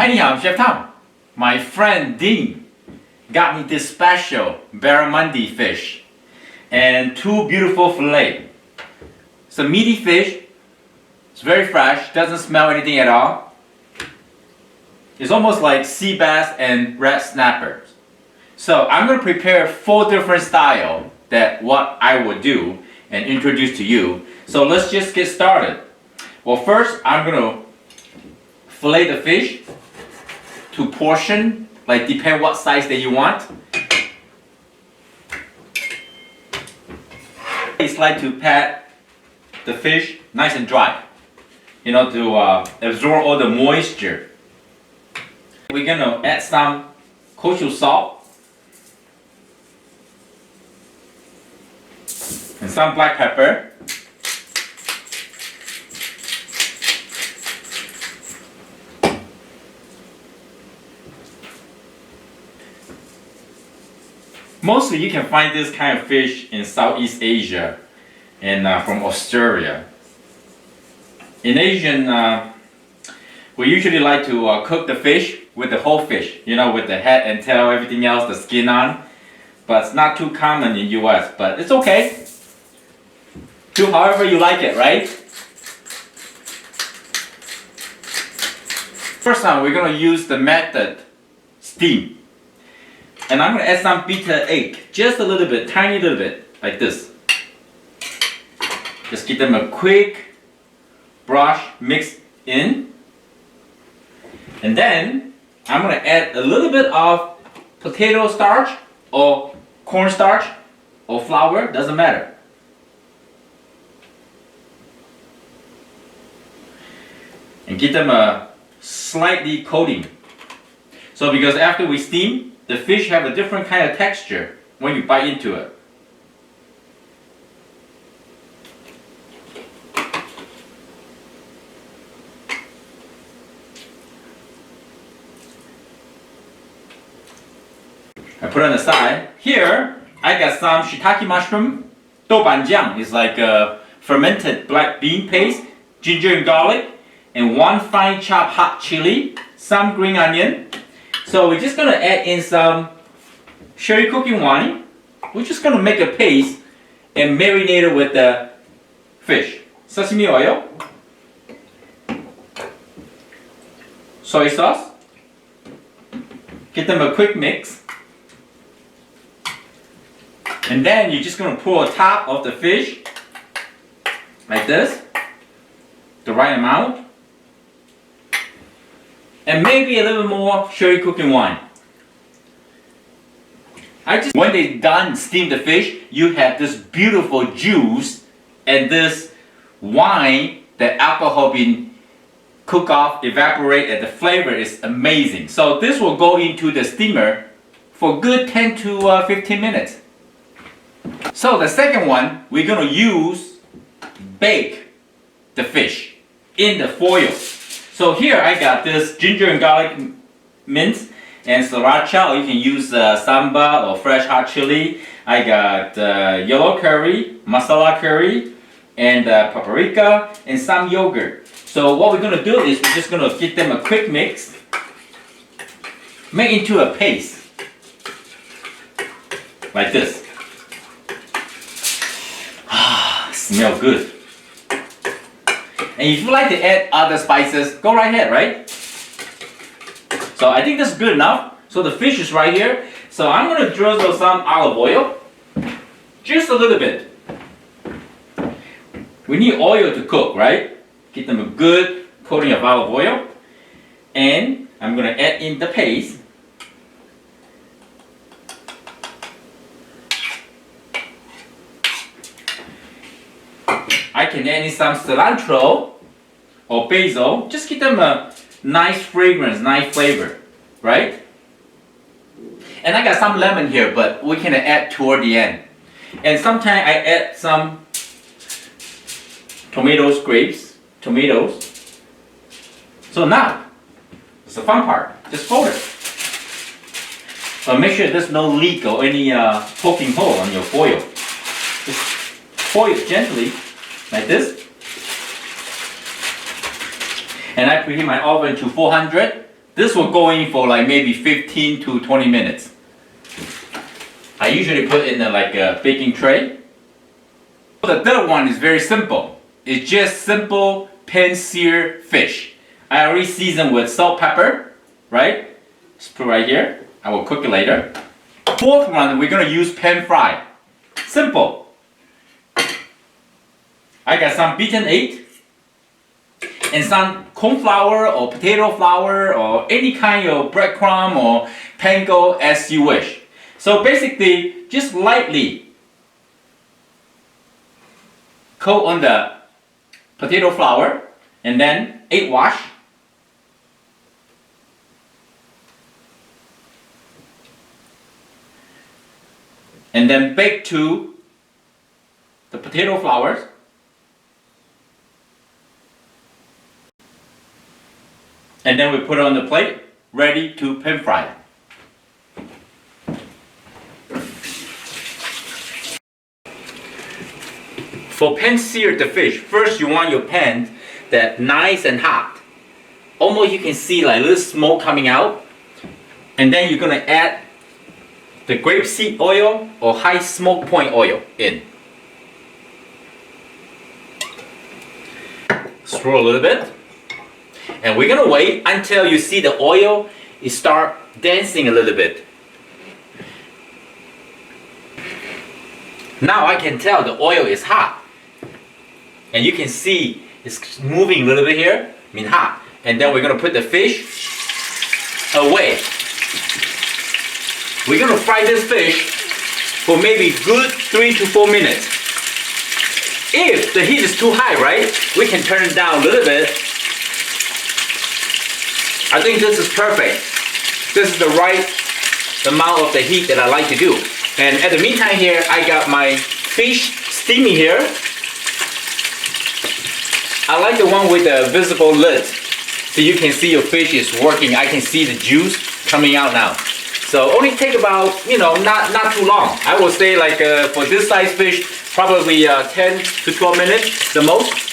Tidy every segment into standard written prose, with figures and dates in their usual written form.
Hi, ni hao, I'm Chef Tom. My friend Dean got me this special Barramundi fish and two beautiful fillet. It's a meaty fish. It's very fresh, doesn't smell anything at all. It's almost like sea bass and red snappers. So I'm going to prepare 4 different styles that what I would do and introduce to you. So let's just get started. Well, first I'm going to fillet the fish to portion, like depend what size that you want. It's like to pat the fish nice and dry, you know, to absorb all the moisture. We're gonna add some kosher salt and some black pepper. Mostly you can find this kind of fish in Southeast Asia and from Australia. In Asian, we usually like to cook the fish with the whole fish, you know, with the head and tail, everything else, the skin on. But it's not too common in US, but it's okay. Do however you like it, right? First time we're gonna use the method steam. And I'm gonna add some bitter egg, just a little bit, tiny little bit, like this. Just give them a quick brush, mix in. And then I'm gonna add a little bit of potato starch or corn starch or flour, doesn't matter. And give them a slightly coating. So because after we steam, the fish have a different kind of texture when you bite into it. I put it on the side. Here, I got some shitake mushroom. Doban jian is like a fermented black bean paste, ginger and garlic, and 1 fine chopped hot chili, some green onion. So we're just gonna add in some sherry cooking wine. We're just gonna make a paste and marinate it with the fish. Sesame oil, soy sauce. Give them a quick mix. And then you're just gonna pour on top of the fish, like this, the right amount. And maybe a little more sherry cooking wine. When they done steam the fish, you have this beautiful juice and this wine, the alcohol being cooked off, evaporate, and the flavor is amazing. So this will go into the steamer for good 10 to 15 minutes. So the second one, we're gonna bake the fish in the foil. So here I got this ginger and garlic mince and sriracha, or you can use samba or fresh hot chili. I got yellow curry, masala curry, and paprika, and some yogurt. So what we're gonna do is we're just gonna give them a quick mix, make into a paste, like this. Smell good. And if you like to add other spices, go right ahead, right? So I think this is good enough. So the fish is right here. So I'm going to drizzle some olive oil. Just a little bit. We need oil to cook, right? Give them a good coating of olive oil. And I'm going to add in the paste. I can add in some cilantro or basil. Just give them a nice fragrance, nice flavor, right? And I got some lemon here, but we can add toward the end. And sometimes I add some grapes, tomatoes. So now, it's the fun part. Just fold it. But make sure there's no leak or any poking hole on your foil. Just foil it gently. Like this. And I preheat my oven to 400 This will go in for like maybe 15 to 20 minutes. I usually put in like a baking tray. The third one is very simple. It's just simple pan-seared fish. I already seasoned with salt, pepper, right? Just put right here. I will cook it later. Fourth one, we're gonna use pan fry. Simple. I got some beaten egg and some corn flour or potato flour or any kind of breadcrumb or panko as you wish. So basically, just lightly coat on the potato flour and then egg wash. And then bake to the potato flours. And then we put it on the plate, ready to pan fry. For pan sear the fish, first you want your pan that nice and hot. Almost you can see like little smoke coming out. And then you're gonna add the grape seed oil or high smoke point oil in. Swirl a little bit. And we're gonna wait until you see the oil start dancing a little bit. Now I can tell the oil is hot. And you can see it's moving a little bit here, I mean hot. And then we're gonna put the fish away. We're gonna fry this fish for maybe good 3 to 4 minutes. If the heat is too high, right, we can turn it down a little bit. I think this is perfect. This is the right amount of the heat that I like to do. And at the meantime here, I got my fish steaming here. I like the one with the visible lid. So you can see your fish is working. I can see the juice coming out now. So only take about, not too long. I would say like for this size fish, probably 10 to 12 minutes the most.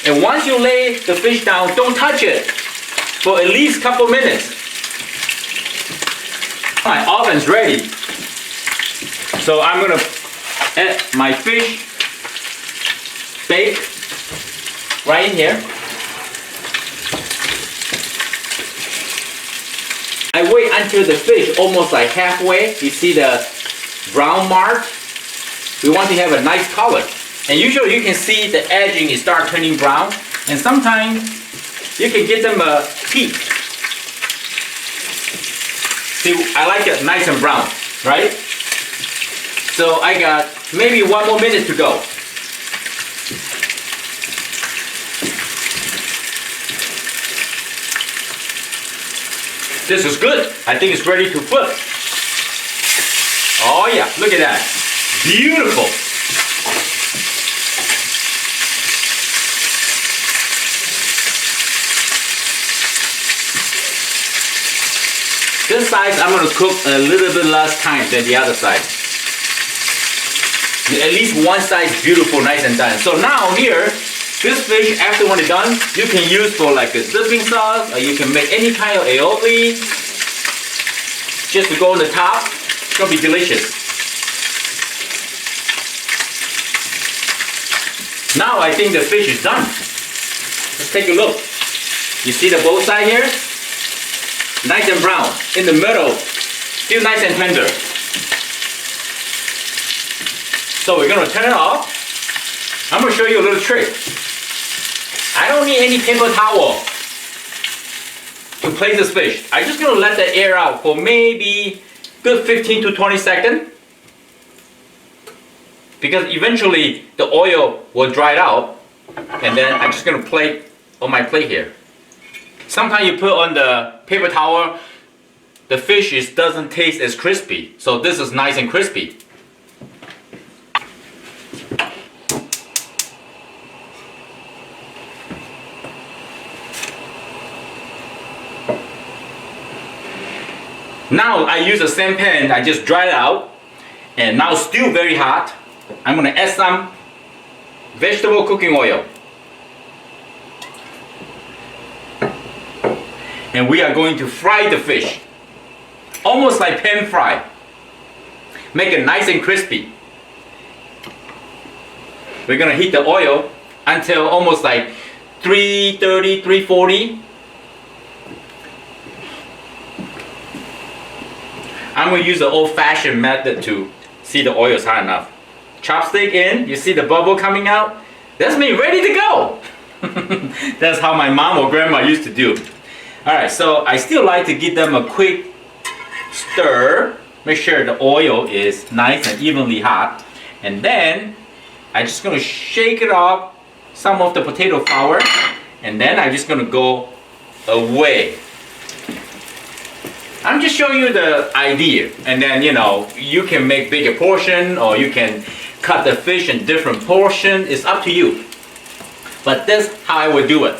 And once you lay the fish down, don't touch it for at least a couple minutes. My oven's ready. So I'm gonna add my fish bake right in here. I wait until the fish almost like halfway. You see the brown mark? We want to have a nice color. And usually you can see the edging is start turning brown. And sometimes you can give them a heat. See, I like it nice and brown, right? So I got maybe 1 more minute to go. This is good. I think it's ready to flip. Oh yeah, look at that. Beautiful. This side I'm going to cook a little bit less time than the other side. At least one side is beautiful, nice and done. So now here, this fish, after when it's done, you can use for like a dipping sauce, or you can make any kind of aioli just to go on the top. It's gonna be delicious. Now I think the fish is done. Let's take a look. You see the both side here? Nice and brown. In the middle, still nice and tender. So we're gonna turn it off. I'm gonna show you a little trick. I don't need any paper towel to place this fish. I'm just gonna let the air out for maybe good 15 to 20 seconds. Because eventually the oil will dry out. And then I'm just gonna plate on my plate here. Sometimes you put on the paper towel, the fish doesn't taste as crispy. So this is nice and crispy. Now I use the same pan, I just dried it out. And now still very hot. I'm gonna add some vegetable cooking oil. And we are going to fry the fish. Almost like pan fry. Make it nice and crispy. We're gonna heat the oil until almost like 330, 340. I'm gonna use the old-fashioned method to see the oil is hot enough. Chopstick in, you see the bubble coming out? That's me ready to go. That's how my mom or grandma used to do. Alright, so I still like to give them a quick stir. Make sure the oil is nice and evenly hot. And then I'm just gonna shake it off some of the potato flour. And then I'm just gonna go away. I'm just showing you the idea. And then, you know, you can make bigger portion or you can cut the fish in different portions. It's up to you. But that's how I would do it.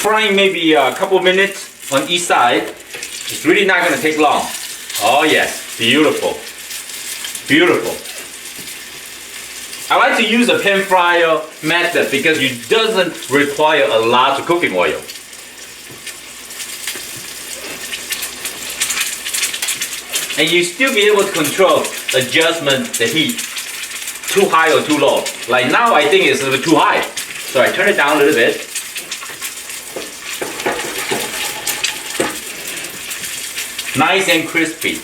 Frying maybe a couple minutes on each side. It's really not going to take long. Oh yes, beautiful. Beautiful. I like to use a pan fryer method because it doesn't require a lot of cooking oil. And you still be able to control adjustment the heat. Too high or too low. Like now I think it's a little too high. So I turn it down a little bit. Nice and crispy.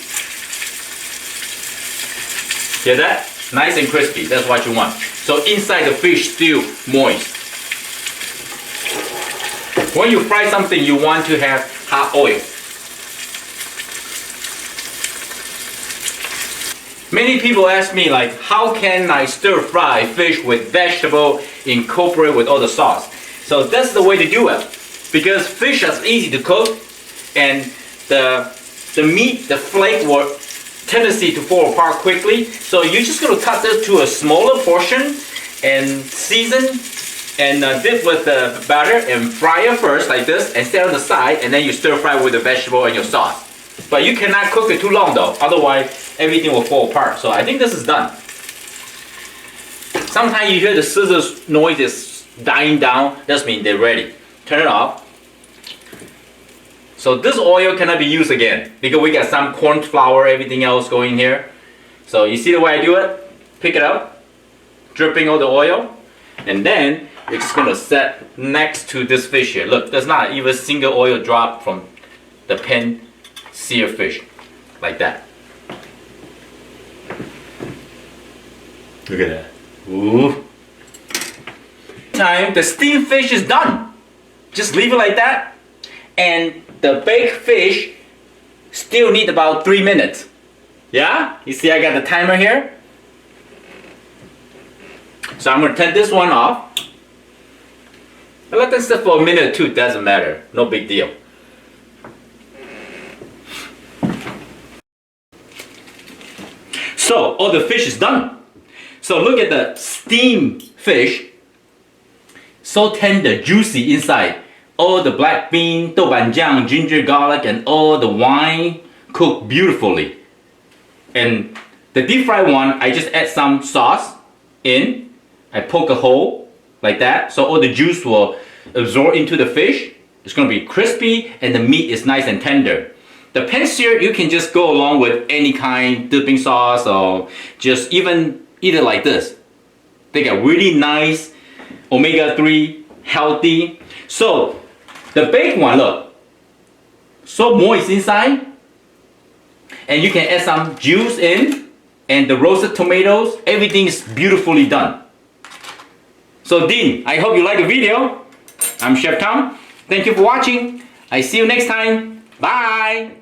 Hear that? Nice and crispy. That's what you want. So inside the fish still moist. When you fry something, you want to have hot oil. Many people ask me like, how can I stir fry fish with vegetable incorporate with all the sauce? So that's the way to do it. Because fish is easy to cook and the meat, the flake will tendency to fall apart quickly. So you're just going to cut this to a smaller portion and season and dip with the butter and fry it first like this and set on the side, and then you stir fry with the vegetable and your sauce. But you cannot cook it too long though, otherwise everything will fall apart. So I think this is done. Sometimes you hear the scissors noise is dying down, that means they're ready. Turn it off. So this oil cannot be used again because we got some corn flour, everything else going here. So you see the way I do it? Pick it up, dripping all the oil, and then you're just gonna set next to this fish here. Look, there's not even a single oil drop from the pan seared fish, like that. Look at that. Ooh. Time the steamed fish is done. Just leave it like that. And the baked fish still need about 3 minutes. Yeah? You see I got the timer here? So I'm going to turn this one off. I let this sit for a minute or two, doesn't matter. No big deal. So all the fish is done. So look at the steamed fish. So tender, juicy inside. All the black bean, doban jian, ginger, garlic, and all the wine cooked beautifully. And the deep fried one, I just add some sauce in. I poke a hole like that, so all the juice will absorb into the fish. It's going to be crispy and the meat is nice and tender. The pan seared, you can just go along with any kind dipping sauce or just even eat it like this. They got really nice omega-3, healthy. So the baked one, look, so moist inside, and you can add some juice in, and the roasted tomatoes, everything is beautifully done. So Dean, I hope you like the video. I'm Chef Tom. Thank you for watching. I see you next time. Bye.